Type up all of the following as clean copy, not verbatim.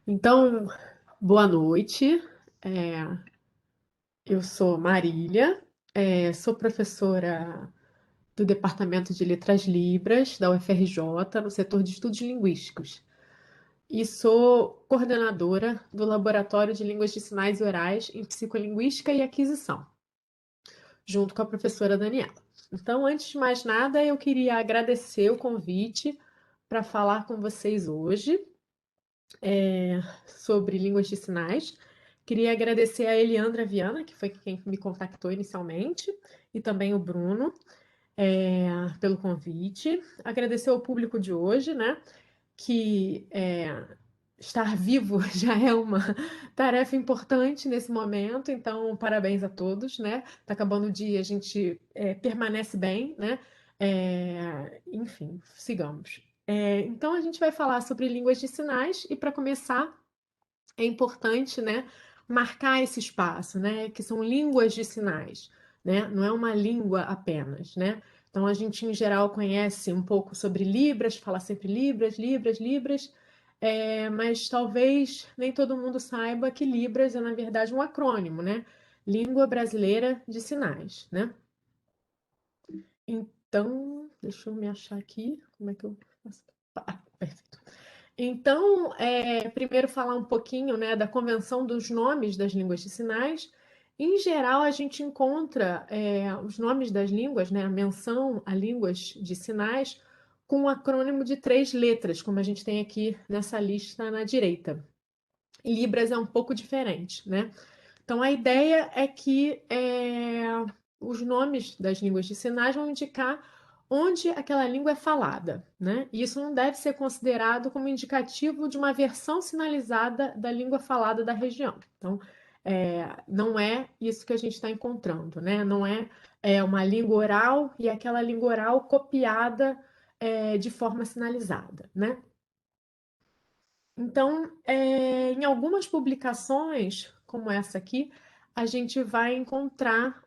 Então, boa noite. É, eu sou Marília, sou professora do Departamento de Letras Libras da UFRJ, no setor de Estudos Linguísticos, e sou coordenadora do Laboratório de Línguas de Sinais e Orais em Psicolinguística e Aquisição, junto com a professora Daniela. Então, antes de mais nada, eu queria agradecer o convite para falar com vocês hoje sobre línguas de sinais. Queria agradecer a Eliandra Viana, que foi quem me contactou inicialmente, e também o Bruno, pelo convite. Agradecer ao público de hoje, né? Que estar vivo já é uma tarefa importante nesse momento, então parabéns a todos, né? Tá acabando o dia, a gente permanece bem, né? Enfim, sigamos. Então a gente vai falar sobre línguas de sinais e para começar é importante, né, marcar esse espaço, né, que são línguas de sinais, né, não é uma língua apenas, né. Então a gente em geral conhece um pouco sobre Libras, fala sempre Libras, Libras, Libras, mas talvez nem todo mundo saiba que Libras é na verdade um acrônimo, né, Língua Brasileira de Sinais, né. Então, deixa eu me achar aqui, como é que eu faço? Perfeito. Então, primeiro falar um pouquinho, né, da Convenção dos Nomes das Línguas de Sinais. Em geral, a gente encontra os nomes das línguas, né, a menção a línguas de sinais, com um acrônimo de 3 letras, como a gente tem aqui nessa lista na direita. Em Libras é um pouco diferente, né? Então, a ideia é que os nomes das línguas de sinais vão indicar onde aquela língua é falada, né? E isso não deve ser considerado como indicativo de uma versão sinalizada da língua falada da região. Então, não é isso que a gente está encontrando, né? Não é uma língua oral e aquela língua oral copiada de forma sinalizada, né? Então, em algumas publicações, como essa aqui, a gente vai encontrar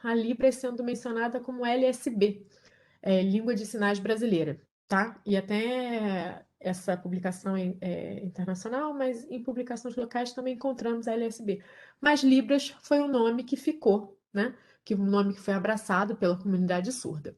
a Libras sendo mencionada como LSB, Língua de Sinais Brasileira, tá? E até essa publicação é internacional, mas em publicações locais também encontramos a LSB. Mas Libras foi o nome que ficou, né? Que o nome que foi abraçado pela comunidade surda.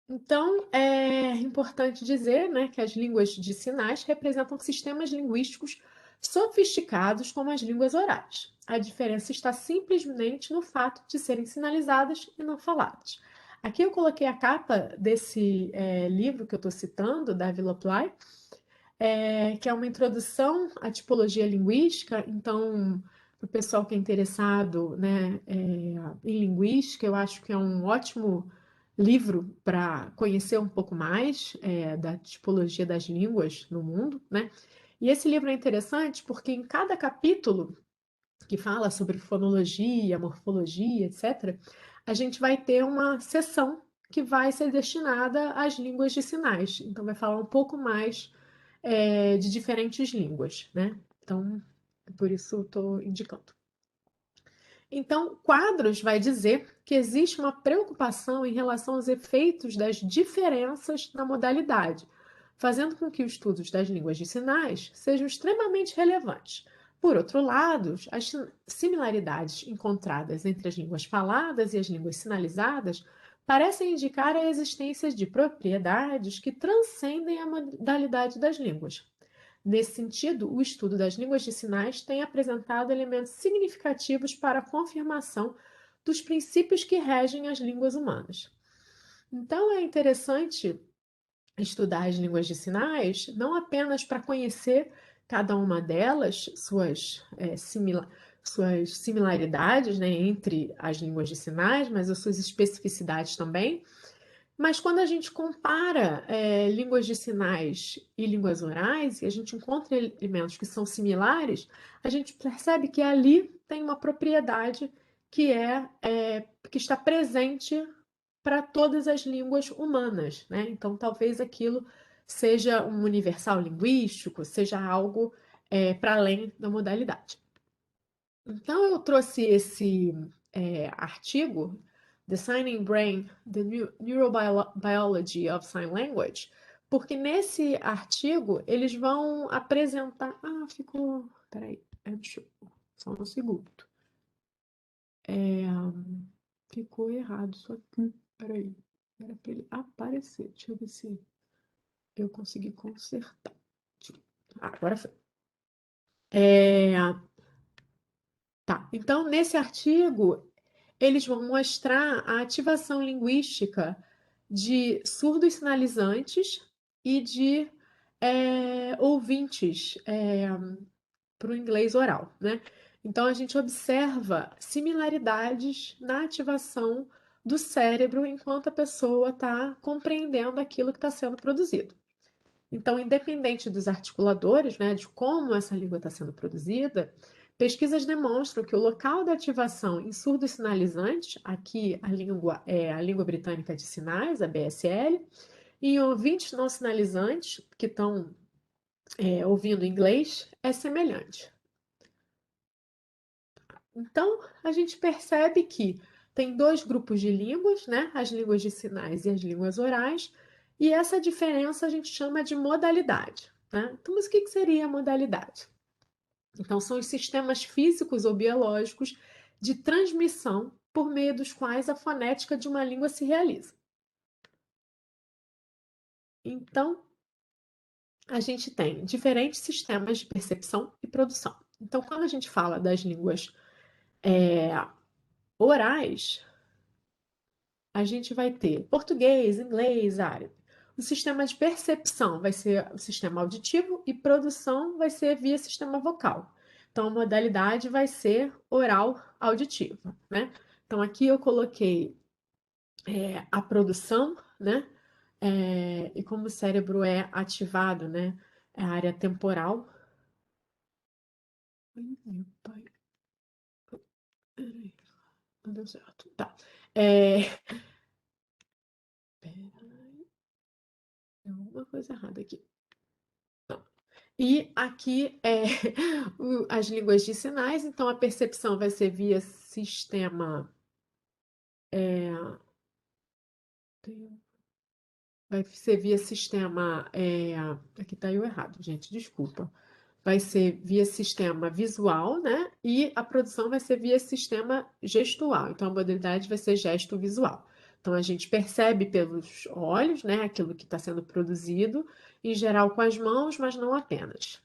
Então, é importante dizer, né, que as línguas de sinais representam sistemas linguísticos sofisticados como as línguas orais. A diferença está simplesmente no fato de serem sinalizadas e não faladas. Aqui eu coloquei a capa desse livro que eu estou citando, da Vila Play, que é uma introdução à tipologia linguística. Então, para o pessoal que é interessado, né, em linguística, eu acho que é um ótimo livro para conhecer um pouco mais da tipologia das línguas no mundo, né? E esse livro é interessante porque em cada capítulo que fala sobre fonologia, morfologia, etc., a gente vai ter uma seção que vai ser destinada às línguas de sinais. Então, vai falar um pouco mais de diferentes línguas, né? Então, por isso estou indicando. Então, Quadros vai dizer que existe uma preocupação em relação aos efeitos das diferenças na modalidade, fazendo com que os estudos das línguas de sinais sejam extremamente relevantes. Por outro lado, as similaridades encontradas entre as línguas faladas e as línguas sinalizadas parecem indicar a existência de propriedades que transcendem a modalidade das línguas. Nesse sentido, o estudo das línguas de sinais tem apresentado elementos significativos para a confirmação dos princípios que regem as línguas humanas. Então, é interessante estudar as línguas de sinais não apenas para conhecer cada uma delas, suas similaridades, né, entre as línguas de sinais, mas as suas especificidades também. Mas quando a gente compara línguas de sinais e línguas orais, e a gente encontra elementos que são similares, a gente percebe que ali tem uma propriedade que está presente para todas as línguas humanas, né? Então, talvez aquilo seja um universal linguístico, seja algo para além da modalidade. Então, eu trouxe esse artigo, Designing Brain, The Neurobiology of Sign Language, porque nesse artigo eles vão apresentar. Ah, ficou. Peraí, deixa eu... só um segundo. Ficou errado isso aqui. Peraí. Era para ele aparecer. Deixa eu ver se eu consegui consertar. Agora foi. Tá. Então, nesse artigo, eles vão mostrar a ativação linguística de surdos sinalizantes e de ouvintes para o inglês oral, né? Então, a gente observa similaridades na ativação do cérebro enquanto a pessoa está compreendendo aquilo que está sendo produzido. Então, independente dos articuladores, né, de como essa língua está sendo produzida, pesquisas demonstram que o local da ativação em surdos sinalizantes, aqui a língua é a língua britânica de sinais, a BSL, e em ouvintes não sinalizantes, que estão ouvindo inglês, é semelhante. Então, a gente percebe que tem dois grupos de línguas, né? As línguas de sinais e as línguas orais, e essa diferença a gente chama de modalidade, né? Então, mas o que seria a modalidade? Então, são os sistemas físicos ou biológicos de transmissão por meio dos quais a fonética de uma língua se realiza. Então, a gente tem diferentes sistemas de percepção e produção. Então, quando a gente fala das línguas orais, a gente vai ter português, inglês, árabe. O sistema de percepção vai ser o sistema auditivo e produção vai ser via sistema vocal. Então, a modalidade vai ser oral auditiva, né? Então, aqui eu coloquei a produção, né? E como o cérebro é ativado, né? É a área temporal. Ai, meu pai. Peraí, não deu certo. Tá. Peraí, tem alguma coisa errada aqui. E aqui as línguas de sinais, então a percepção vai ser via sistema. Vai ser via sistema. Aqui tá eu errado, gente, desculpa. Vai ser via sistema visual, né? E a produção vai ser via sistema gestual. Então a modalidade vai ser gesto visual. Então a gente percebe pelos olhos, né, aquilo que está sendo produzido, em geral com as mãos, mas não apenas.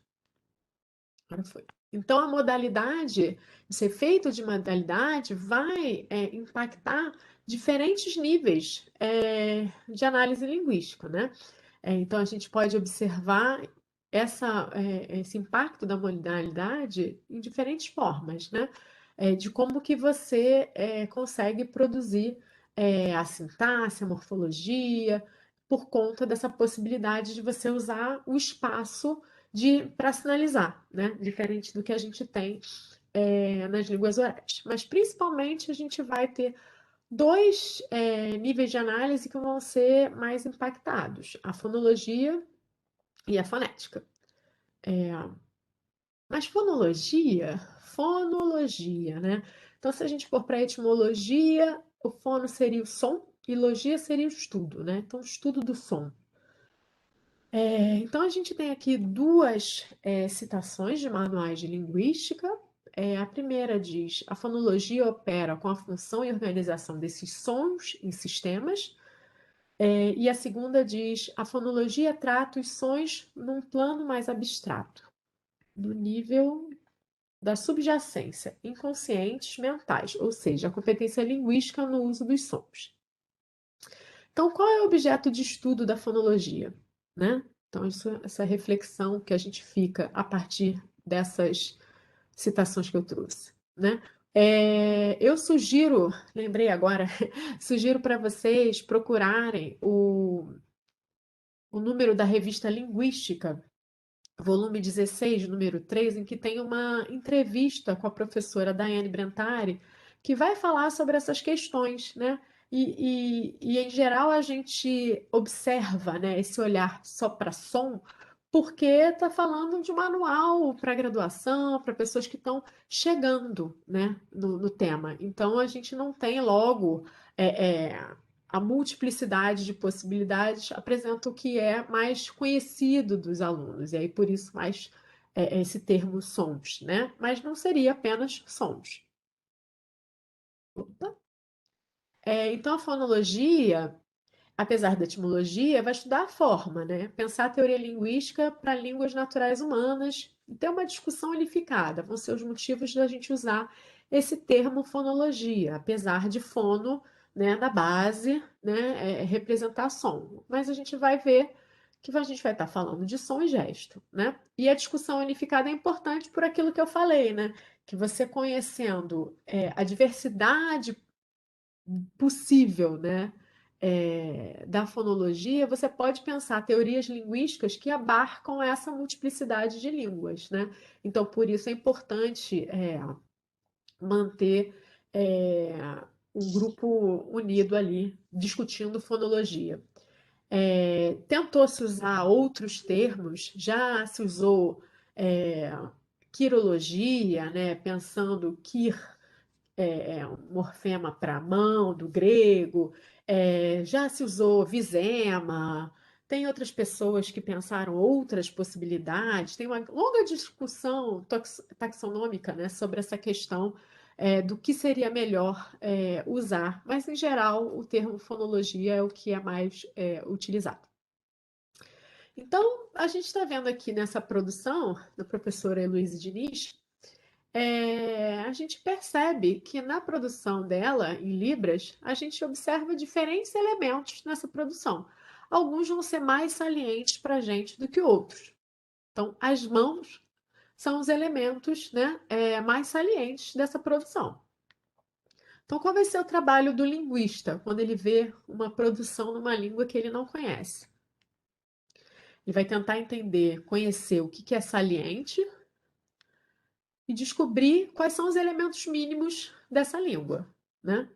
Agora foi. Então, a modalidade, esse efeito de modalidade vai impactar diferentes níveis de análise linguística, né? Então, a gente pode observar esse impacto da modalidade em diferentes formas, né? De como que você consegue produzir a sintaxe, a morfologia, por conta dessa possibilidade de você usar o espaço para sinalizar, né? Diferente do que a gente tem nas línguas orais. Mas, principalmente, a gente vai ter dois níveis de análise que vão ser mais impactados: a fonologia e a fonética. Mas fonologia, né? Então, se a gente for para a etimologia, o fono seria o som e logia seria o estudo, né? Então, o estudo do som. Então, a gente tem aqui duas citações de manuais de linguística. A primeira diz: a fonologia opera com a função e organização desses sons em sistemas. E a segunda diz: a fonologia trata os sons num plano mais abstrato, no nível da subjacência, inconscientes mentais, ou seja, a competência linguística no uso dos sons. Então, qual é o objeto de estudo da fonologia, né? Então, essa reflexão que a gente fica a partir dessas citações que eu trouxe, né? Eu sugiro, lembrei agora, sugiro para vocês procurarem o número da revista Linguística, volume 16, número 3, em que tem uma entrevista com a professora Daiane Brentari, que vai falar sobre essas questões, né? Em geral, a gente observa, né, esse olhar só para som, porque está falando de um manual para graduação, para pessoas que estão chegando, né, no tema. Então, a gente não tem logo a multiplicidade de possibilidades apresenta o que é mais conhecido dos alunos, e aí por isso mais esse termo sons, né? Mas não seria apenas sons. Opa. Então, a fonologia, apesar da etimologia, vai estudar a forma, né? Pensar a teoria linguística para línguas naturais humanas e ter uma discussão unificada. Vão ser os motivos da gente usar esse termo fonologia, apesar de fono, né, da base, né, representar som. Mas a gente vai ver que a gente vai estar falando de som e gesto, né? E a discussão unificada é importante por aquilo que eu falei, né? Que você conhecendo a diversidade possível, né, da fonologia, você pode pensar teorias linguísticas que abarcam essa multiplicidade de línguas, né? Então, por isso é importante manter é, um grupo unido ali discutindo fonologia. Tentou-se usar outros termos, já se usou quirologia, né, pensando quir um morfema para mão, do grego, já se usou visema, tem outras pessoas que pensaram outras possibilidades, tem uma longa discussão taxonômica, né, sobre essa questão do que seria melhor usar, mas em geral o termo fonologia é o que é mais utilizado. Então, a gente está vendo aqui nessa produção da professora Heloísa Diniz, a gente percebe que na produção dela, em Libras, a gente observa diferentes elementos nessa produção. Alguns vão ser mais salientes para a gente do que outros. Então, as mãos são os elementos, né, mais salientes dessa produção. Então, qual vai ser o trabalho do linguista quando ele vê uma produção numa língua que ele não conhece? Ele vai tentar entender, conhecer o que é saliente e descobrir quais são os elementos mínimos dessa língua, né?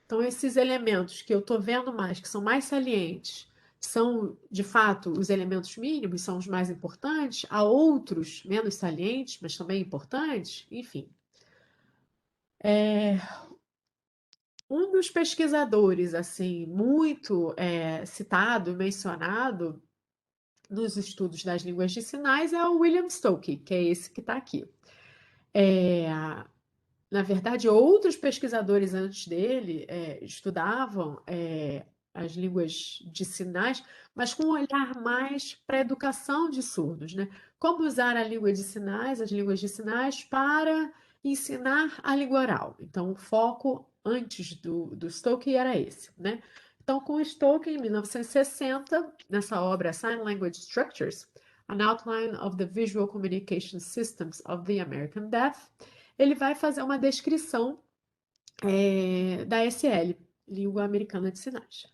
Então, esses elementos que eu estou vendo mais, que são mais salientes, são, de fato, os elementos mínimos, são os mais importantes. Há outros menos salientes, mas também importantes, enfim. Um dos pesquisadores, assim, muito citado, mencionado nos estudos das línguas de sinais é o William Stokoe, que é esse que está aqui. Na verdade, outros pesquisadores antes dele estudavam as línguas de sinais, mas com um olhar mais para a educação de surdos, né? Como usar a língua de sinais, as línguas de sinais, para ensinar a língua oral. Então, o foco antes do Stokoe era esse, né? Então, com Stokoe, em 1960, nessa obra Sign Language Structures, An Outline of the Visual Communication Systems of the American Deaf, ele vai fazer uma descrição da SL, Língua Americana de Sinais.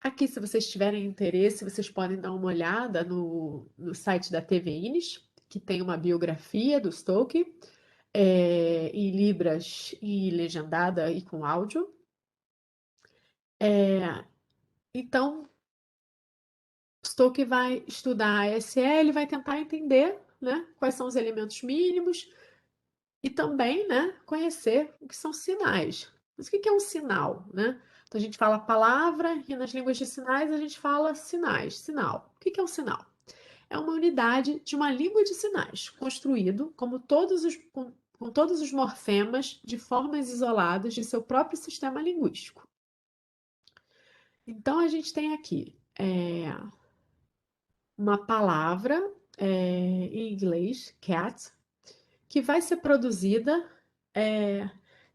Aqui, se vocês tiverem interesse, vocês podem dar uma olhada no site da TV Inis, que tem uma biografia do Stokoe, em Libras e legendada e com áudio. Então, Stokoe vai estudar a SL, vai tentar entender, né, quais são os elementos mínimos, e também, né, conhecer o que são sinais. Mas o que é um sinal, né? Então, a gente fala palavra e nas línguas de sinais a gente fala sinais, sinal. O que é um sinal? É uma unidade de uma língua de sinais, construído como com todos os morfemas de formas isoladas de seu próprio sistema linguístico. Então, a gente tem aqui uma palavra em inglês, cat, que vai ser produzida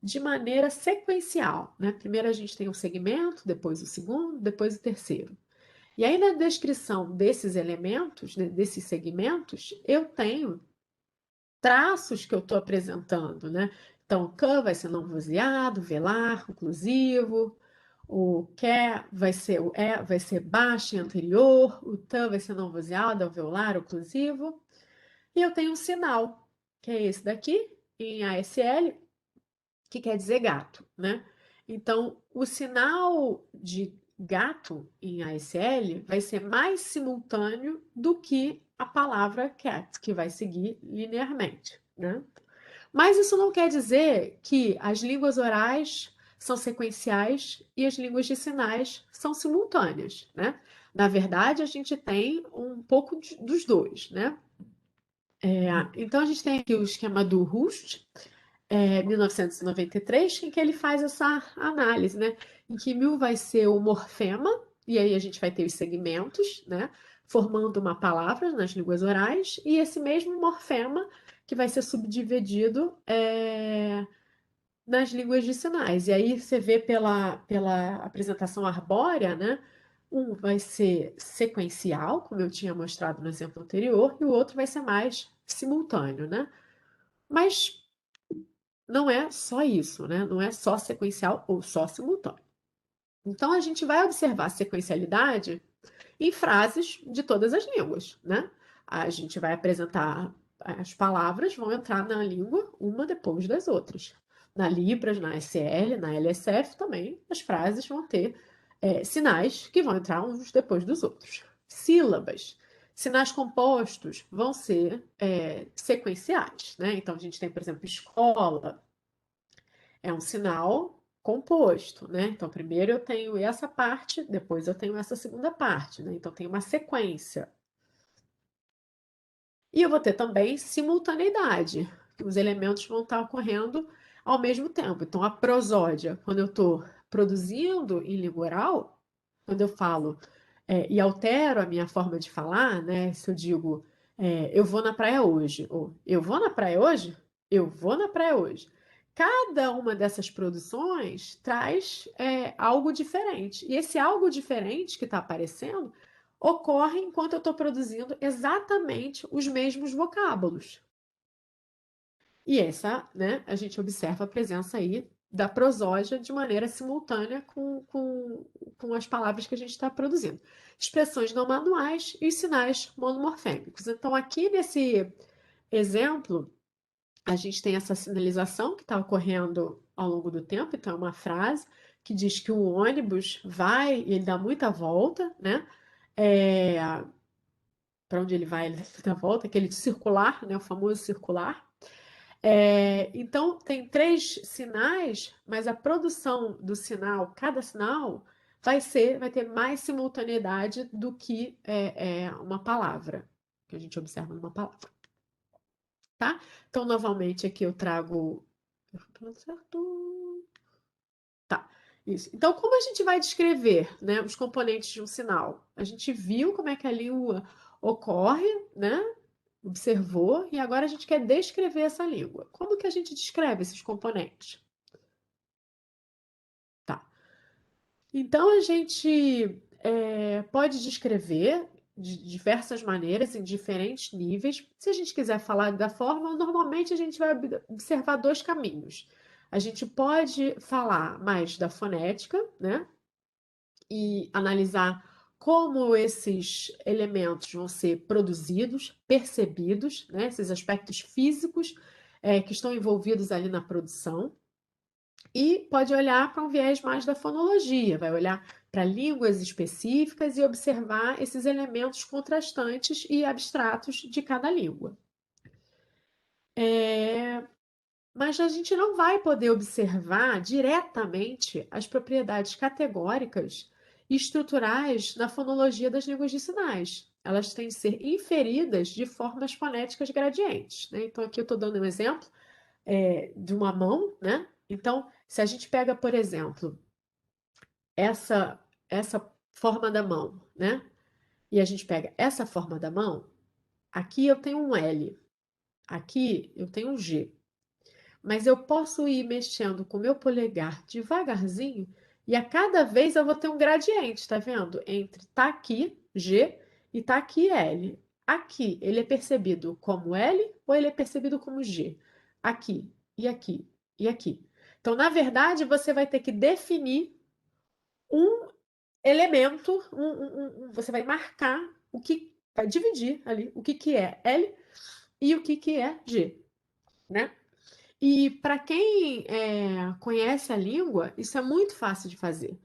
de maneira sequencial, né? Primeiro a gente tem o segmento, depois o segundo, depois o terceiro. E aí na descrição desses elementos, né, desses segmentos, eu tenho traços que eu estou apresentando, né? Então, o can vai ser não vozeado, velar, oclusivo, o que vai ser o vai ser baixo e anterior, o tan vai ser não vozeado, alveolar, oclusivo, e eu tenho um sinal, que é esse daqui, em ASL, que quer dizer gato, né? Então, o sinal de gato em ASL vai ser mais simultâneo do que a palavra cat, que vai seguir linearmente, né? Mas isso não quer dizer que as línguas orais são sequenciais e as línguas de sinais são simultâneas, né? Na verdade, a gente tem um pouco dos dois, né? Então, a gente tem aqui o esquema do Rust, 1993, em que ele faz essa análise, né? Em que mil vai ser o morfema, e aí a gente vai ter os segmentos, né? Formando uma palavra nas línguas orais, e esse mesmo morfema que vai ser subdividido nas línguas de sinais. E aí você vê pela apresentação arbórea, né? Um vai ser sequencial, como eu tinha mostrado no exemplo anterior, e o outro vai ser mais simultâneo, né? Mas não é só isso, né? Não é só sequencial ou só simultâneo. Então a gente vai observar a sequencialidade em frases de todas as línguas, né? A gente vai apresentar as palavras, vão entrar na língua uma depois das outras. Na Libras, na SL, na LSF também, as frases vão ter sinais que vão entrar uns depois dos outros. Sílabas. Sinais compostos vão ser sequenciais, né? Então a gente tem, por exemplo, escola, é um sinal composto, né? Então, primeiro eu tenho essa parte, depois eu tenho essa segunda parte, né? Então, tem uma sequência. E eu vou ter também simultaneidade, que os elementos vão estar ocorrendo ao mesmo tempo. Então, a prosódia, quando eu estou produzindo em língua oral, quando eu falo e altero a minha forma de falar, né? Se eu digo eu vou na praia hoje, ou eu vou na praia hoje, eu vou na praia hoje. Cada uma dessas produções traz algo diferente. E esse algo diferente que está aparecendo ocorre enquanto eu estou produzindo exatamente os mesmos vocábulos. E né, a gente observa a presença aí da prosódia de maneira simultânea com as palavras que a gente está produzindo. Expressões não manuais e os sinais monomorfêmicos. Então, aqui nesse exemplo, a gente tem essa sinalização que está ocorrendo ao longo do tempo. Então, é uma frase que diz que o ônibus vai e ele dá muita volta, né? Para onde ele vai, ele dá muita volta, aquele circular, né? O famoso circular. Então, tem 3 sinais, mas a produção do sinal, cada sinal, vai ter mais simultaneidade do que uma palavra, que a gente observa numa palavra, tá? Então, novamente, aqui eu trago. Certo? Tá, isso. Então, como a gente vai descrever, né, os componentes de um sinal? A gente viu como é que a língua ocorre, né? Observou, e agora a gente quer descrever essa língua. Como que a gente descreve esses componentes? Tá. Então a gente pode descrever de diversas maneiras, em diferentes níveis. Se a gente quiser falar da forma, normalmente a gente vai observar 2 caminhos. A gente pode falar mais da fonética, né? E analisar como esses elementos vão ser produzidos, percebidos, né? Esses aspectos físicos que estão envolvidos ali na produção. E pode olhar para um viés mais da fonologia, vai olhar para línguas específicas e observar esses elementos contrastantes e abstratos de cada língua. Mas a gente não vai poder observar diretamente as propriedades categóricas e estruturais da fonologia das línguas de sinais. Elas têm que ser inferidas de formas fonéticas gradientes, né? Então, aqui eu estou dando um exemplo de uma mão, né? Então, se a gente pega, por exemplo, essa forma da mão, né? E a gente pega essa forma da mão, aqui eu tenho um L, aqui eu tenho um G. Mas eu posso ir mexendo com o meu polegar devagarzinho e a cada vez eu vou ter um gradiente, tá vendo? Entre tá aqui G e tá aqui L. Aqui ele é percebido como L ou ele é percebido como G? Aqui e aqui e aqui. Então, na verdade, você vai ter que definir um elemento, você vai marcar o que, vai dividir ali o que que é L e o que que é G, né? E para quem conhece a língua, isso é muito fácil de fazer.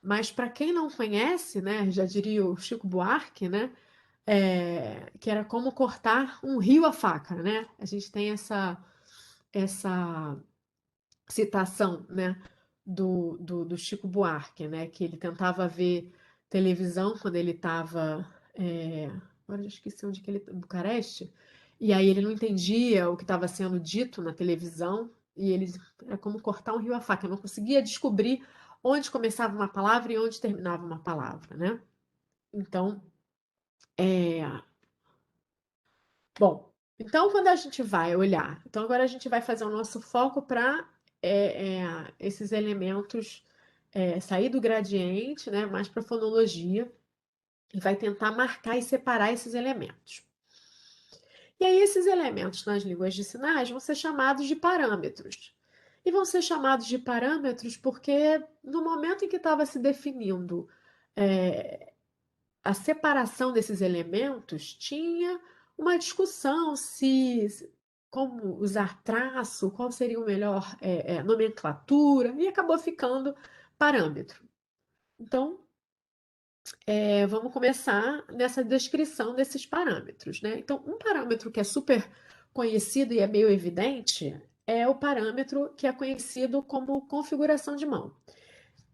Mas para quem não conhece, né, já diria o Chico Buarque, né, que era como cortar um rio a faca, né? A gente tem essa citação, né, do Chico Buarque, né? Que ele tentava ver televisão quando ele estava. Agora eu já esqueci onde que ele. Bucareste. E aí ele não entendia o que estava sendo dito na televisão. E ele era como cortar um rio a faca. Eu não conseguia descobrir onde começava uma palavra e onde terminava uma palavra, né? Então, é, bom, então quando a gente vai olhar, então agora a gente vai fazer o nosso foco para esses elementos, sair do gradiente, né, mais para fonologia, e vai tentar marcar e separar esses elementos. E aí esses elementos nas línguas de sinais vão ser chamados de parâmetros. E vão ser chamados de parâmetros porque no momento em que estava se definindo é, a separação desses elementos, tinha uma discussão se como usar traço, qual seria o melhor nomenclatura, e acabou ficando parâmetro. Então, vamos começar nessa descrição desses parâmetros, né? Então, um parâmetro que é super conhecido e é meio evidente é o parâmetro que é conhecido como configuração de mão.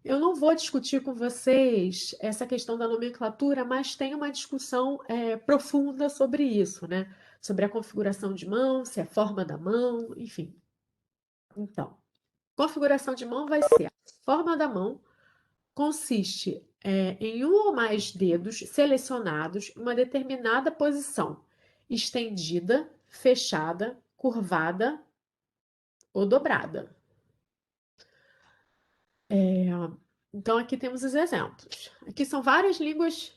Eu não vou discutir com vocês essa questão da nomenclatura, mas tem uma discussão profunda sobre isso, né? Sobre a configuração de mão, se é forma da mão, enfim. Então, configuração de mão vai ser a forma da mão, consiste em um ou mais dedos selecionados em uma determinada posição, estendida, fechada, curvada ou dobrada. Então, aqui temos os exemplos. Aqui são várias línguas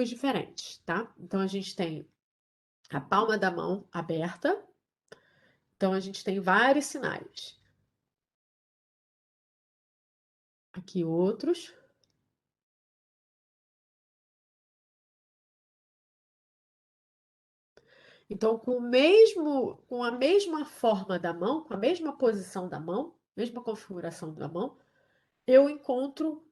diferentes, tá? Então, a gente tem a palma da mão aberta. Então, a gente tem vários sinais. Aqui outros. Então, com a mesma forma da mão, com a mesma posição da mão, mesma configuração da mão, eu encontro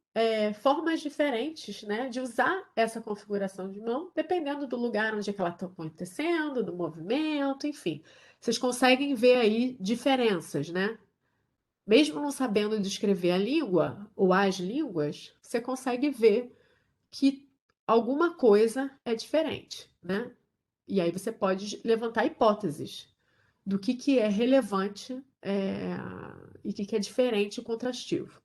formas diferentes, né, de usar essa configuração de mão, dependendo do lugar onde é que ela está acontecendo, do movimento, enfim. Vocês conseguem ver aí diferenças, né? Mesmo não sabendo descrever a língua ou as línguas, você consegue ver que alguma coisa é diferente, né? E aí você pode levantar hipóteses do que é relevante e o que é diferente e contrastivo.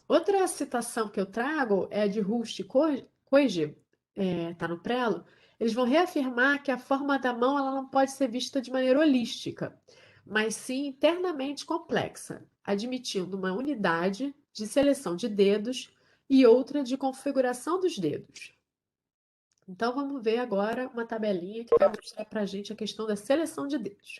Outra citação que eu trago é de Rust e Koige, está no prelo. Eles vão reafirmar que a forma da mão ela não pode ser vista de maneira holística, mas sim internamente complexa, admitindo uma unidade de seleção de dedos e outra de configuração dos dedos. Então vamos ver agora uma tabelinha que vai mostrar para a gente a questão da seleção de dedos.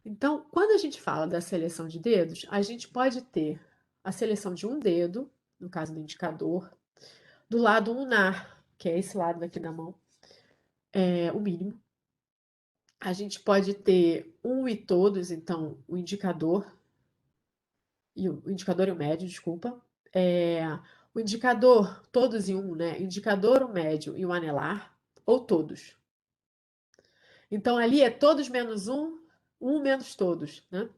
Então, quando a gente fala da seleção de dedos, a gente pode ter a seleção de um dedo, no caso do indicador, do lado ulnar, que é esse lado daqui da mão, o mínimo. A gente pode ter um e todos, então o indicador e o médio, desculpa. O indicador, todos em um, né? Indicador, o médio e o anelar, ou todos. Então ali é todos menos um menos todos, né?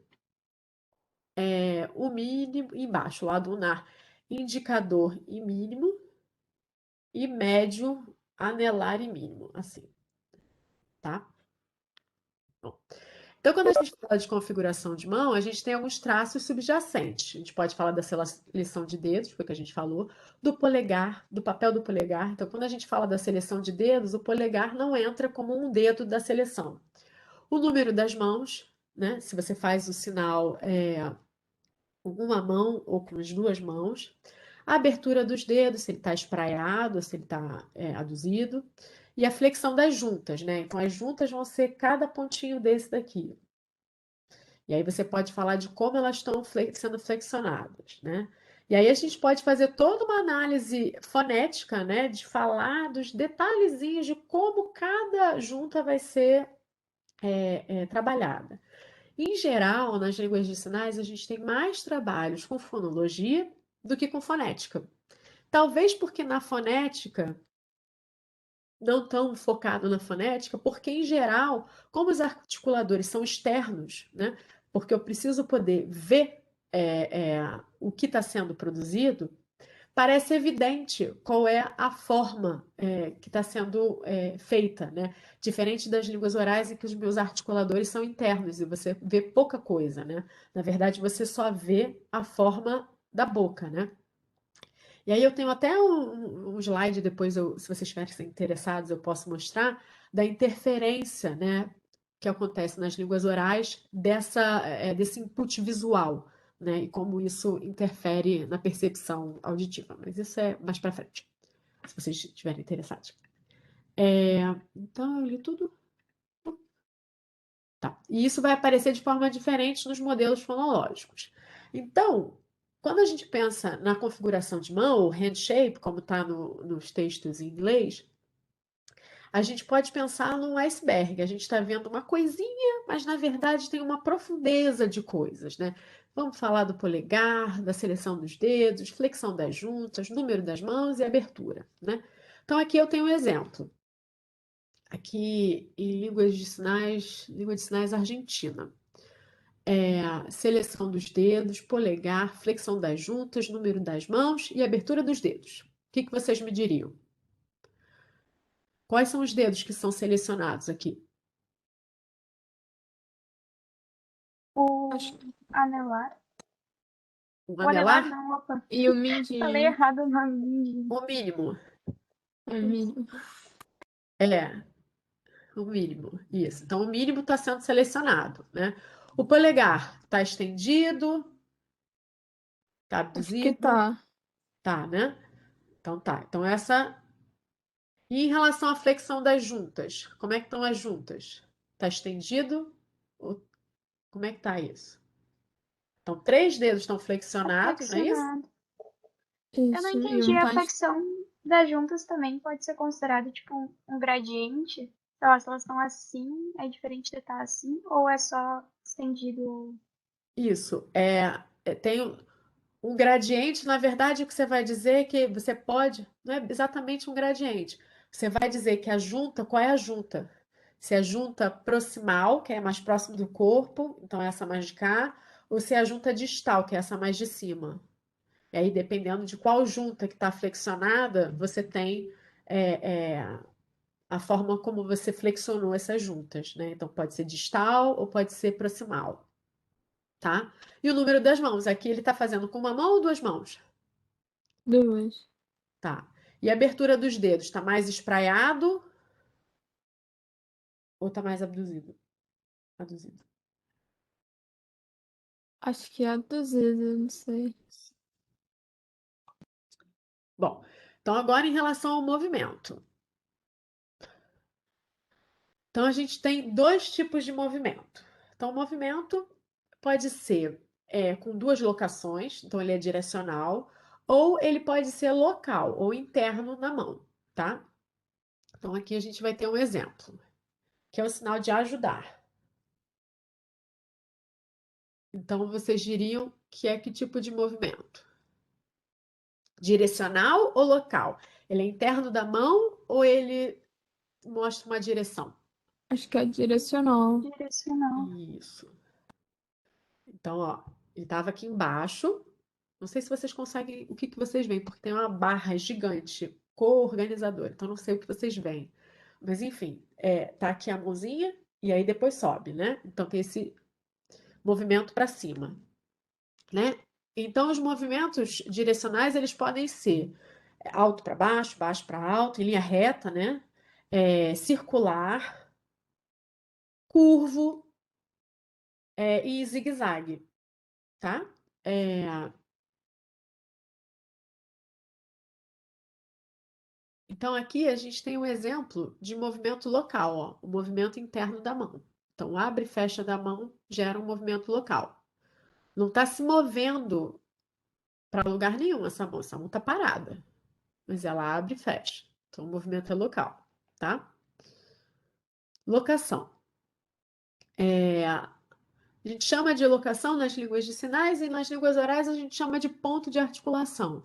O mínimo embaixo, lado lunar, indicador e mínimo, e médio, anelar e mínimo, assim, tá? Bom, então, quando a gente fala de configuração de mão, a gente tem alguns traços subjacentes. A gente pode falar da seleção de dedos, foi o que a gente falou, do polegar, do papel do polegar. Então, quando a gente fala da seleção de dedos, o polegar não entra como um dedo da seleção. O número das mãos, né? Se você faz o sinal com uma mão ou com as duas mãos. A abertura dos dedos, se ele está espraiado, se ele está aduzido. E a flexão das juntas, né? Então, as juntas vão ser cada pontinho desse daqui. E aí você pode falar de como elas estão sendo flexionadas, né? E aí a gente pode fazer toda uma análise fonética, né? De falar dos detalhezinhos de como cada junta vai ser trabalhada. Em geral, nas línguas de sinais, a gente tem mais trabalhos com fonologia do que com fonética. Talvez porque na fonética, não tão focado na fonética, porque em geral, como os articuladores são externos, né? porque eu preciso poder ver o que está sendo produzido, parece evidente qual é a forma que está sendo feita, né? Diferente das línguas orais em que os meus articuladores são internos e você vê pouca coisa, né? Na verdade, você só vê a forma da boca, né? E aí eu tenho até um slide depois, se vocês estiverem interessados, eu posso mostrar da interferência, né, que acontece nas línguas orais desse input visual, né, e como isso interfere na percepção auditiva. Mas isso é mais para frente, se vocês estiverem interessados. Então eu li tudo. Tá. E isso vai aparecer de forma diferente nos modelos fonológicos. Então, quando a gente pensa na configuração de mão, ou hand shape, como está nos textos em inglês, a gente pode pensar num iceberg. A gente está vendo uma coisinha, mas na verdade tem uma profundeza de coisas, né? Vamos falar do polegar, da seleção dos dedos, flexão das juntas, número das mãos e abertura, né? Então aqui eu tenho um exemplo. Aqui em língua de sinais argentina. Seleção dos dedos, polegar, flexão das juntas, número das mãos e abertura dos dedos. O que vocês me diriam? Quais são os dedos que são selecionados aqui? O Acho que anelar. O O anelar anelar? não, opa. E o Falei mindinho. errado o nome. Mindinho. O mínimo. O mínimo. O mínimo. Isso. Então, o mínimo está sendo selecionado, né? O polegar está estendido, está Acho que abduzido, tá. tá, né? Então tá. Então essa. E em relação à flexão das juntas, como é que estão as juntas? Está estendido? Como é que tá isso? Então, 3 dedos estão Tá flexionados, não é isso? flexionado. Eu não Isso. E entendi. um A tá. flexão das juntas também pode ser considerado tipo um gradiente. Sei lá, se elas estão assim, é diferente de estar assim, ou é só estendido. Isso. Tem um gradiente, na verdade, o que você vai dizer é que você pode, não é exatamente um gradiente. Você vai dizer que a junta, qual é a junta? Se é a junta proximal, que é mais próximo do corpo, então é essa mais de cá, ou se é a junta distal, que é essa mais de cima. E aí, dependendo de qual junta que está flexionada, você tem a forma como você flexionou essas juntas, né? Então, pode ser distal ou pode ser proximal, tá? E o número das mãos, aqui ele está fazendo com uma mão ou 2 mãos? Duas. Tá. E a abertura dos dedos, está mais espraiado ou está mais abduzido? Abduzido. Acho que é abduzido, não sei. Bom, então agora em relação ao movimento. Então a gente tem 2 tipos de movimento. Então, o movimento pode ser com 2 locações, então ele é direcional, ou ele pode ser local ou interno na mão, tá? Então aqui a gente vai ter um exemplo, que é o sinal de ajudar. Então vocês diriam que é que tipo de movimento? Direcional ou local? Ele é interno da mão ou ele mostra uma direção? Acho que é direcional. Direcional. Isso. Então, ó, ele estava aqui embaixo. Não sei se vocês conseguem, o que que vocês veem, porque tem uma barra gigante, co-organizadora. Então, não sei o que vocês veem. Mas, enfim, tá aqui a mãozinha e aí depois sobe, né? Então, tem esse movimento para cima, né? Então, os movimentos direcionais, eles podem ser alto para baixo, baixo para alto, em linha reta, né? Circular, curvo, e zigue-zague, tá? Então, aqui a gente tem um exemplo de movimento local, ó, o movimento interno da mão. Então, abre e fecha da mão gera um movimento local. Não está se movendo para lugar nenhum essa mão está parada, mas ela abre e fecha. Então, o movimento é local, tá? Locação. A gente chama de locação nas línguas de sinais e nas línguas orais a gente chama de ponto de articulação.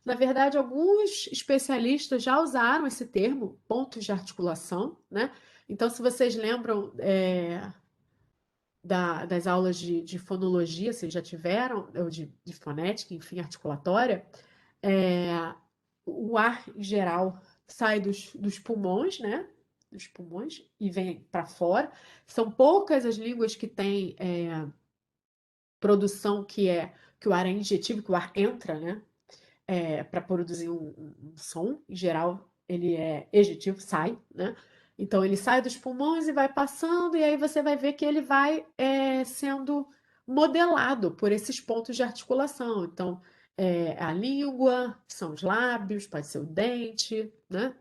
Na verdade, alguns especialistas já usaram esse termo, pontos de articulação, né? Então, se vocês lembram, das aulas de fonologia, vocês já tiveram, ou de fonética, enfim, articulatória, é, o ar em geral sai dos pulmões, né? Dos pulmões e vem para fora. São poucas as línguas que têm produção que o ar é injetivo, que o ar entra, né? Para produzir um som. Em geral, ele é ejetivo, sai, né? Então ele sai dos pulmões e vai passando, e aí você vai ver que ele vai sendo modelado por esses pontos de articulação. Então, a língua, são os lábios, pode ser o dente, né?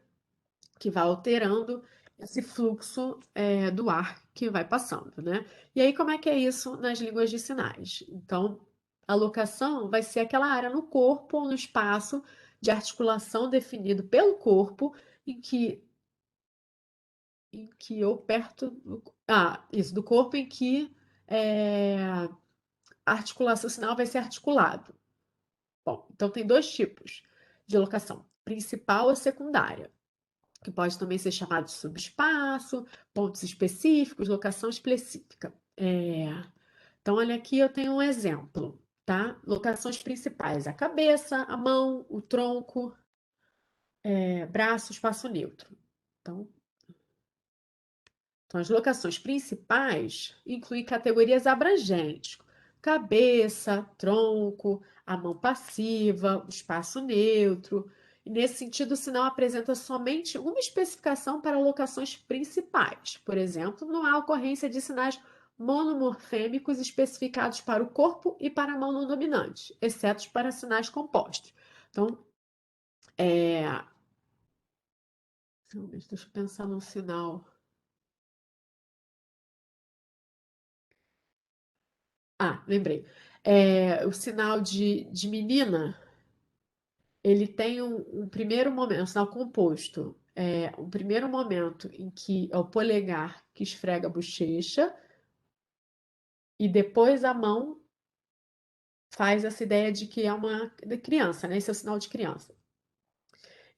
Que vai alterando esse fluxo do ar que vai passando, né? E aí, como é que é isso nas línguas de sinais? Então, a locação vai ser aquela área no corpo ou no espaço de articulação definido pelo corpo em que ou perto isso, do corpo em que a articulação sinal vai ser articulado. Bom, então tem dois tipos de locação, principal ou secundária, que pode também ser chamado de subespaço, pontos específicos, locação específica. Então, olha aqui, eu tenho um exemplo, tá? Locações principais: a cabeça, a mão, o tronco, braço, espaço neutro. Então, as locações principais incluem categorias abrangentes: cabeça, tronco, a mão passiva, o espaço neutro. E, nesse sentido, o sinal apresenta somente uma especificação para locações principais. Por exemplo, não há ocorrência de sinais monomorfêmicos especificados para o corpo e para a mão não dominante, exceto para sinais compostos. Então, deixa eu pensar num sinal. Lembrei. O sinal de menina, ele tem um primeiro momento, um sinal composto. Um primeiro momento em que é o polegar que esfrega a bochecha e depois a mão faz essa ideia de que é uma criança, né? Esse é o sinal de criança.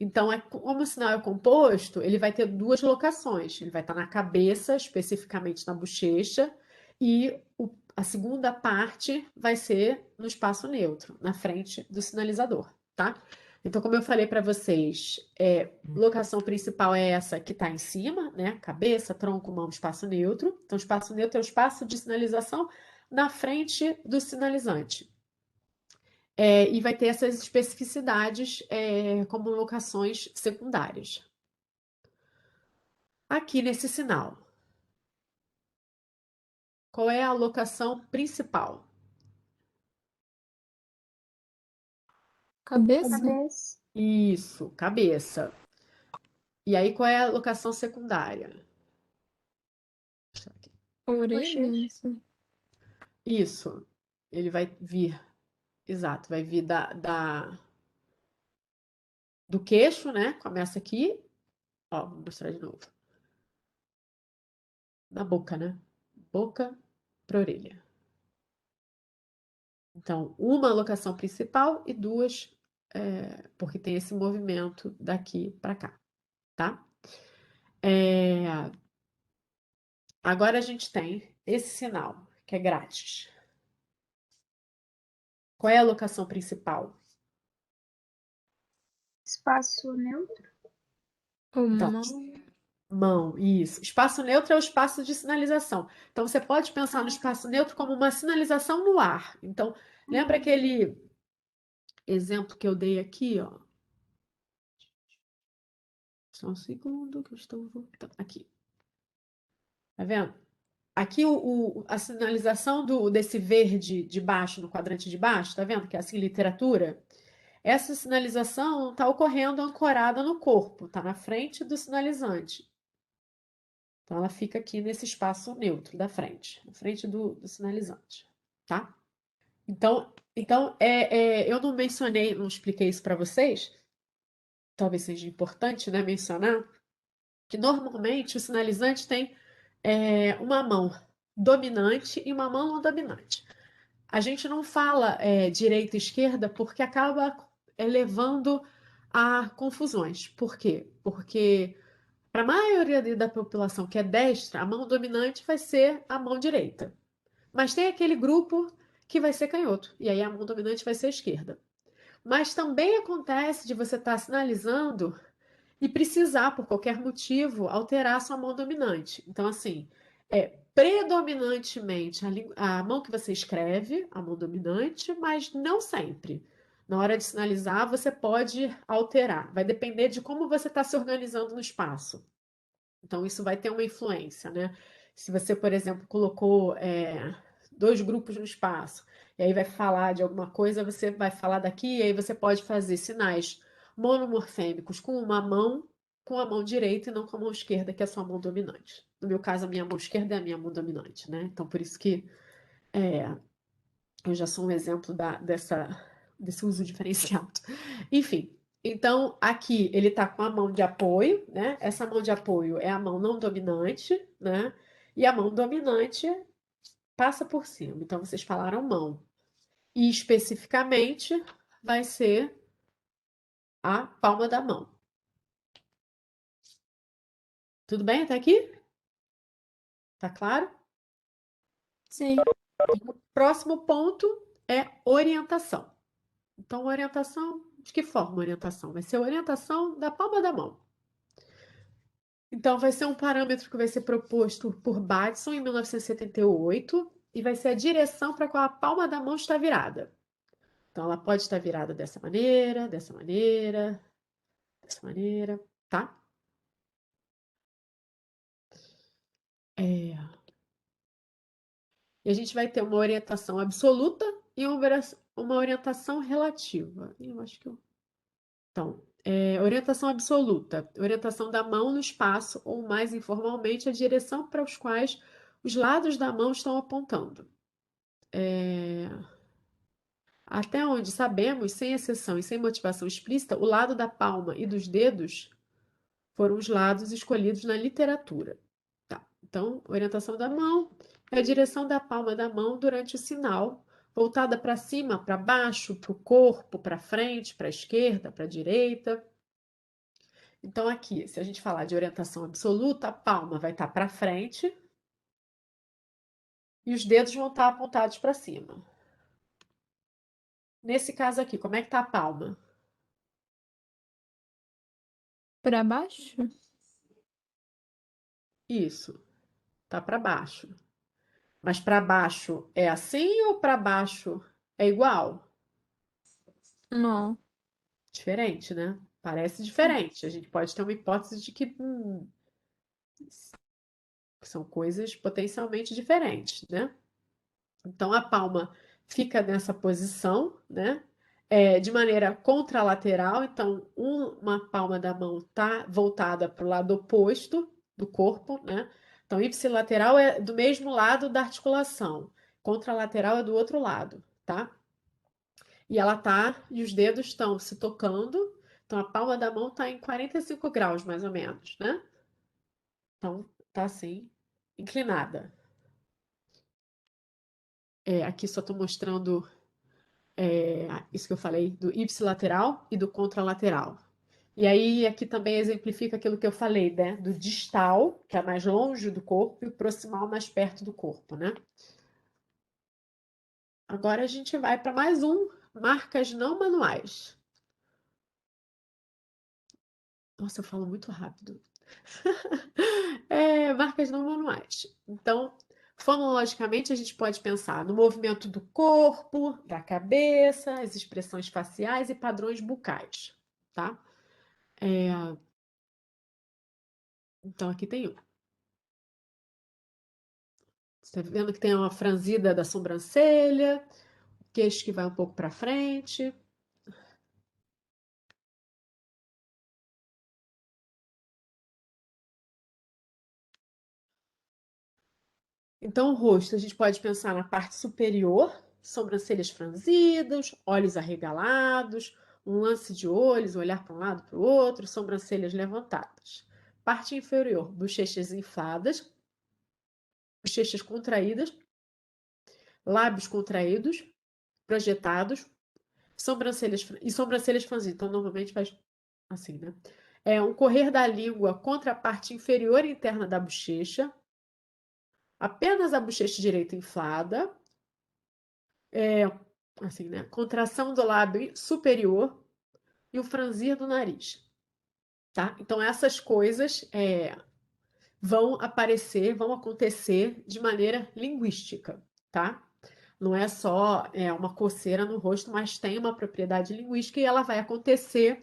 Então, como o sinal é composto, ele vai ter duas locações. Ele vai estar na cabeça, especificamente na bochecha, e a segunda parte vai ser no espaço neutro, na frente do sinalizador, tá? Então, como eu falei para vocês, locação principal é essa que está em cima, né? Cabeça, tronco, mão, espaço neutro. Então, espaço neutro é o espaço de sinalização na frente do sinalizante. E vai ter essas especificidades como locações secundárias. Aqui nesse sinal, qual é a locação principal? Cabeça? Cabeça. Isso, cabeça. E aí, qual é a locação secundária? Orelha? Não Bochecha. sei. Isso, ele vai vir, exato, vai vir do queixo, né? Começa aqui, ó, vou mostrar de novo. Na boca, né? Boca para orelha. Então, uma locação principal e duas, porque tem esse movimento daqui para cá, tá? Agora a gente tem esse sinal, que é grátis. Qual é a locação principal? Espaço neutro. Então, Mão. mão, isso. Espaço neutro é o espaço de sinalização. Então, você pode pensar no espaço neutro como uma sinalização no ar. Então, lembra aquele exemplo que eu dei aqui, ó? Só um segundo que eu estou voltando. Aqui. Tá vendo? Aqui a sinalização desse verde de baixo, no quadrante de baixo, tá vendo? Que é assim, literatura. Essa sinalização está ocorrendo ancorada no corpo, está na frente do sinalizante. Então, ela fica aqui nesse espaço neutro da frente, na frente do sinalizante, tá? Então eu não mencionei, não expliquei isso para vocês, talvez seja importante, né, mencionar, que normalmente o sinalizante tem uma mão dominante e uma mão não dominante. A gente não fala direita e esquerda porque acaba levando a confusões. Por quê? Porque para a maioria da população que é destra, a mão dominante vai ser a mão direita. Mas tem aquele grupo que vai ser canhoto, e aí a mão dominante vai ser a esquerda. Mas também acontece de você estar sinalizando e precisar, por qualquer motivo, alterar a sua mão dominante. Então, assim, é predominantemente a mão que você escreve, a mão dominante, mas não sempre. Na hora de sinalizar, você pode alterar. Vai depender de como você está se organizando no espaço. Então, isso vai ter uma influência, né? Se você, por exemplo, colocou dois grupos no espaço, e aí vai falar de alguma coisa, você vai falar daqui, e aí você pode fazer sinais monomorfêmicos com a mão direita e não com a mão esquerda, que é a sua mão dominante. No meu caso, a minha mão esquerda é a minha mão dominante, né? Então, por isso que eu já sou um exemplo desse uso diferenciado. Enfim, então aqui ele está com a mão de apoio, né? Essa mão de apoio é a mão não dominante, né? E a mão dominante passa por cima. Então vocês falaram mão. E especificamente vai ser a palma da mão. Tudo bem até aqui? Tá claro? Sim. O próximo ponto é orientação. Então, orientação, de que forma orientação? Vai ser a orientação da palma da mão. Então, vai ser um parâmetro que vai ser proposto por Batson em 1978 e vai ser a direção para qual a palma da mão está virada. Então, ela pode estar virada dessa maneira, dessa maneira, dessa maneira, tá? É. E a gente vai ter uma orientação absoluta e uma orientação relativa. Eu acho que eu... Então, orientação absoluta, orientação da mão no espaço, ou mais informalmente, a direção para os quais os lados da mão estão apontando. Até onde sabemos, sem exceção e sem motivação explícita, o lado da palma e dos dedos foram os lados escolhidos na literatura. Tá. Então, orientação da mão é a direção da palma da mão durante o sinal, voltada para cima, para baixo, para o corpo, para frente, para a esquerda, para a direita. Então, aqui, se a gente falar de orientação absoluta, a palma vai estar para frente e os dedos vão estar apontados para cima. Nesse caso aqui, como é que está a palma? Para baixo? Isso, está para baixo. Mas para baixo é assim ou para baixo é igual? Não. Diferente, né? Parece diferente. A gente pode ter uma hipótese de que são coisas potencialmente diferentes, né? Então a palma fica nessa posição, né? De maneira contralateral, então uma palma da mão está voltada para o lado oposto do corpo, né? Então ipsilateral é do mesmo lado da articulação, contralateral é do outro lado, tá? E os dedos estão se tocando, então a palma da mão está em 45 graus, mais ou menos, né? Então tá assim, inclinada. Aqui só estou mostrando isso que eu falei do ipsilateral e do contralateral. E aí aqui também exemplifica aquilo que eu falei, né? Do distal, que é mais longe do corpo, e o proximal mais perto do corpo, né? Agora a gente vai para mais marcas não manuais. Nossa, eu falo muito rápido. Marcas não manuais. Então, fonologicamente, a gente pode pensar no movimento do corpo, da cabeça, as expressões faciais e padrões bucais, tá? Então, aqui tem um. Você está vendo que tem uma franzida da sobrancelha, queixo que vai um pouco para frente. Então, o rosto, a gente pode pensar na parte superior, sobrancelhas franzidas, olhos arregalados, um lance de olhos, olhar para um lado para o outro, sobrancelhas levantadas. Parte inferior, bochechas infladas, bochechas contraídas, lábios contraídos, projetados, sobrancelhas franzidas. Então, normalmente faz assim, né? Um correr da língua contra a parte inferior interna da bochecha, apenas a bochecha direita inflada, assim, né? Contração do lábio superior e o franzir do nariz, tá? Então, essas coisas vão acontecer de maneira linguística, tá? Não é só uma coceira no rosto, mas tem uma propriedade linguística e ela vai acontecer,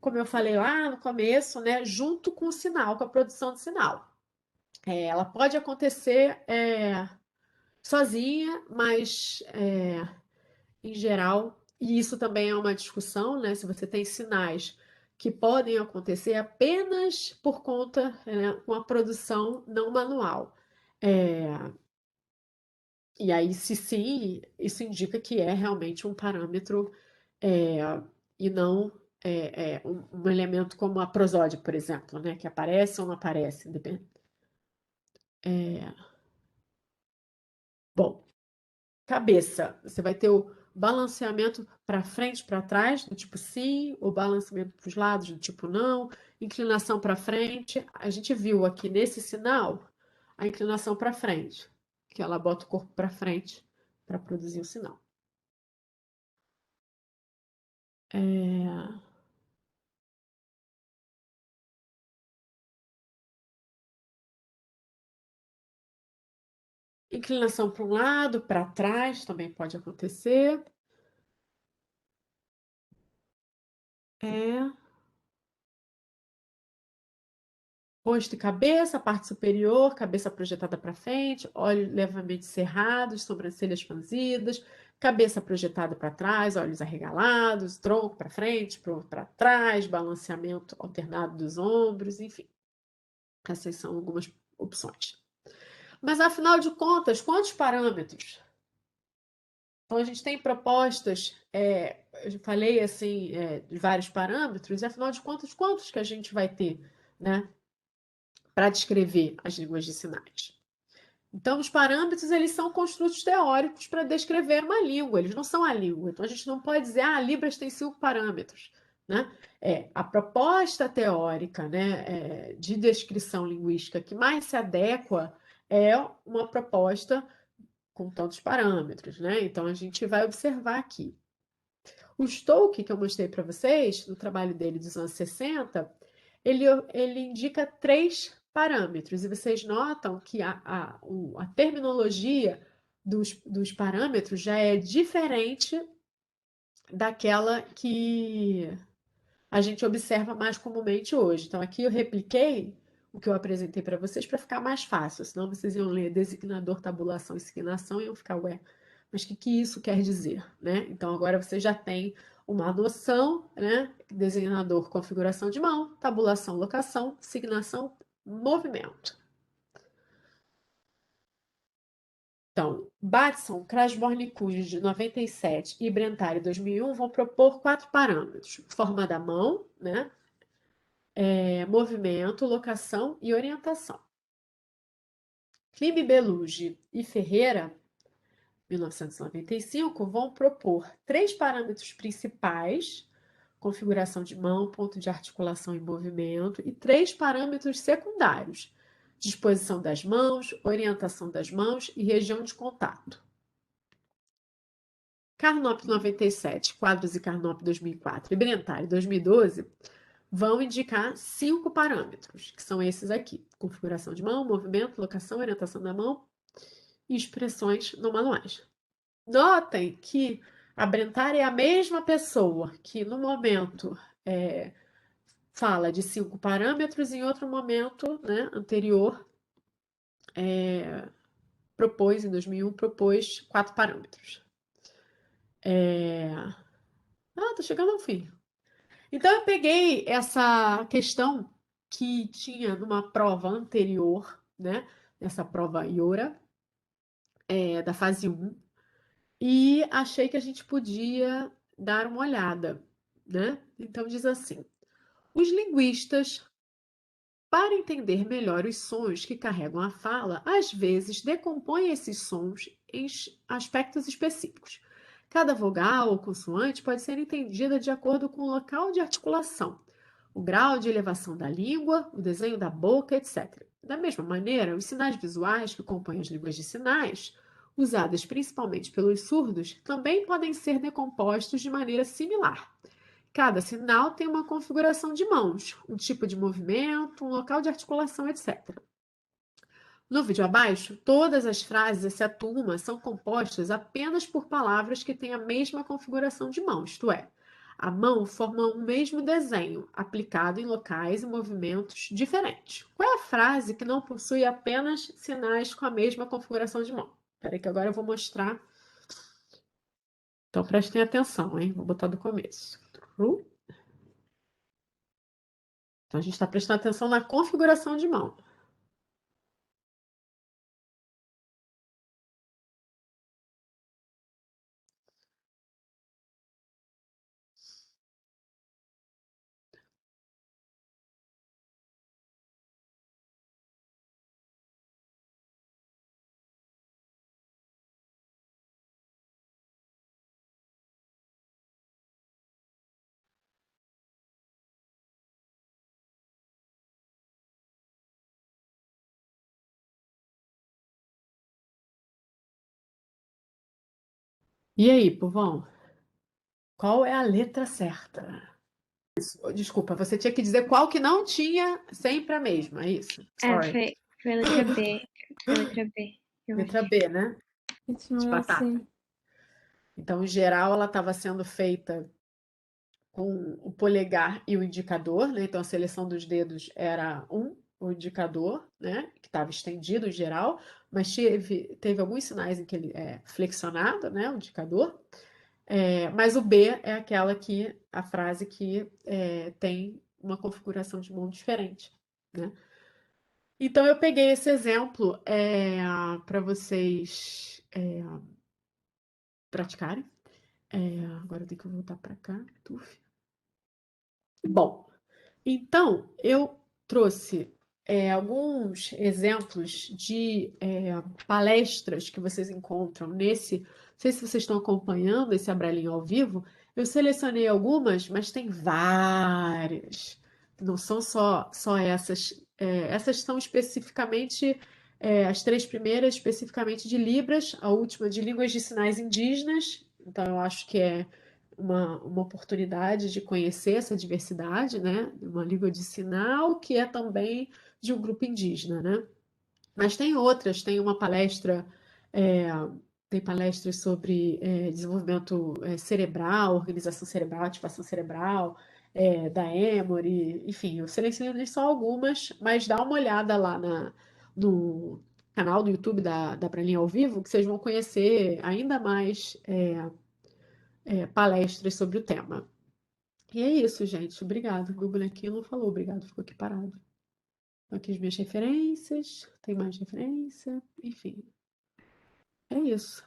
como eu falei lá no começo, né? Junto com o sinal, com a produção do sinal. Ela pode acontecer sozinha, mas em geral, e isso também é uma discussão, né? Se você tem sinais que podem acontecer apenas por conta, com a produção não manual. E aí, se sim, isso indica que é realmente um parâmetro e não um elemento como a prosódia, por exemplo, né? Que aparece ou não aparece. Bom, cabeça, você vai ter o balanceamento para frente, para trás, do tipo sim, o balanceamento para os lados, do tipo não, inclinação para frente. A gente viu aqui nesse sinal a inclinação para frente, que ela bota o corpo para frente para produzir o sinal. Inclinação para um lado, para trás, também pode acontecer. Rosto e cabeça, parte superior, cabeça projetada para frente, olhos levemente cerrados, sobrancelhas franzidas, cabeça projetada para trás, olhos arregalados, tronco para frente, para trás, balanceamento alternado dos ombros, enfim. Essas são algumas opções. Mas, afinal de contas, quantos parâmetros? Então, a gente tem propostas, eu falei assim, de vários parâmetros, e afinal de contas, quantos que a gente vai ter, né, para descrever as línguas de sinais? Então, os parâmetros, eles são construtos teóricos para descrever uma língua, eles não são a língua. Então, a gente não pode dizer, Libras tem 5 parâmetros, né? A proposta teórica, né, de descrição linguística que mais se adequa é uma proposta com tantos parâmetros, né? Então, a gente vai observar aqui. O Stokes, que eu mostrei para vocês, no trabalho dele dos anos 60, ele indica 3 parâmetros, e vocês notam que a terminologia dos parâmetros já é diferente daquela que a gente observa mais comumente hoje. Então, aqui eu repliquei o que eu apresentei para vocês para ficar mais fácil, senão vocês iam ler designador, tabulação e signação e iam ficar, mas o que isso quer dizer, né? Então, agora você já tem uma noção, né? Designador, configuração de mão, tabulação, locação, signação, movimento. Então, Batson, Krasborn e Cujo, de 97, e Brentari, 2001, vão propor 4 parâmetros. Forma da mão, né? Movimento, locação e orientação. Klibe, Belugi e Ferreira, 1995, vão propor 3 parâmetros principais, configuração de mão, ponto de articulação e movimento, e 3 parâmetros secundários, disposição das mãos, orientação das mãos e região de contato. Carnop 97, Quadros e Carnop 2004 e Brentari 2012 vão indicar 5 parâmetros, que são esses aqui: configuração de mão, movimento, locação, orientação da mão e expressões não manuais. Notem que a Brentari é a mesma pessoa que, no momento, fala de 5 parâmetros, e em outro momento, né, anterior, em 2001, propôs 4 parâmetros. Tô chegando ao fim. Então, eu peguei essa questão que tinha numa prova anterior, né, nessa prova IORA, da fase 1, e achei que a gente podia dar uma olhada, né? Então, diz assim: os linguistas, para entender melhor os sons que carregam a fala, às vezes decompõem esses sons em aspectos específicos. Cada vogal ou consoante pode ser entendida de acordo com o local de articulação, o grau de elevação da língua, o desenho da boca, etc. Da mesma maneira, os sinais visuais que compõem as línguas de sinais, usadas principalmente pelos surdos, também podem ser decompostos de maneira similar. Cada sinal tem uma configuração de mãos, um tipo de movimento, um local de articulação, etc. No vídeo abaixo, todas as frases, exceto uma, são compostas apenas por palavras que têm a mesma configuração de mão, isto é, a mão forma um mesmo desenho, aplicado em locais e movimentos diferentes. Qual é a frase que não possui apenas sinais com a mesma configuração de mão? Espera aí que agora eu vou mostrar. Então prestem atenção, hein? Vou botar do começo. Então a gente está prestando atenção na configuração de mão. E aí, povão? Qual é a letra certa? Desculpa, você tinha que dizer qual que não tinha sempre a mesma, é isso? Sorry. Foi a letra B. Foi a letra B. Letra B, né? De Continua batata. assim. Então, em geral, ela estava sendo feita com o polegar e o indicador, né? Então, a seleção dos dedos era o indicador, né? Que estava estendido em geral, mas teve alguns sinais em que ele é flexionado, né? O indicador. Mas o B é a frase que tem uma configuração de mão diferente, né? Então, eu peguei esse exemplo para vocês praticarem. Agora eu tenho que voltar para cá. Tuf. Bom, então eu trouxe alguns exemplos de palestras que vocês encontram nesse. Não sei se vocês estão acompanhando esse Abralinho ao vivo. Eu selecionei algumas, mas tem várias. Não são só essas. Essas são especificamente as três primeiras, especificamente de Libras, a última de línguas de sinais indígenas. Então, eu acho que é uma oportunidade de conhecer essa diversidade, né? Uma língua de sinal que é também de um grupo indígena, né? Mas tem outras, é, tem palestras sobre desenvolvimento cerebral, organização cerebral, ativação cerebral, da Emory, enfim, eu selecionei só algumas, mas dá uma olhada lá no canal do YouTube da Pralinha ao Vivo, que vocês vão conhecer ainda mais palestras sobre o tema. E é isso, gente. Obrigada. O bonequinho não falou obrigado, ficou aqui parado. Aqui as minhas referências, tem mais referência, enfim. É isso.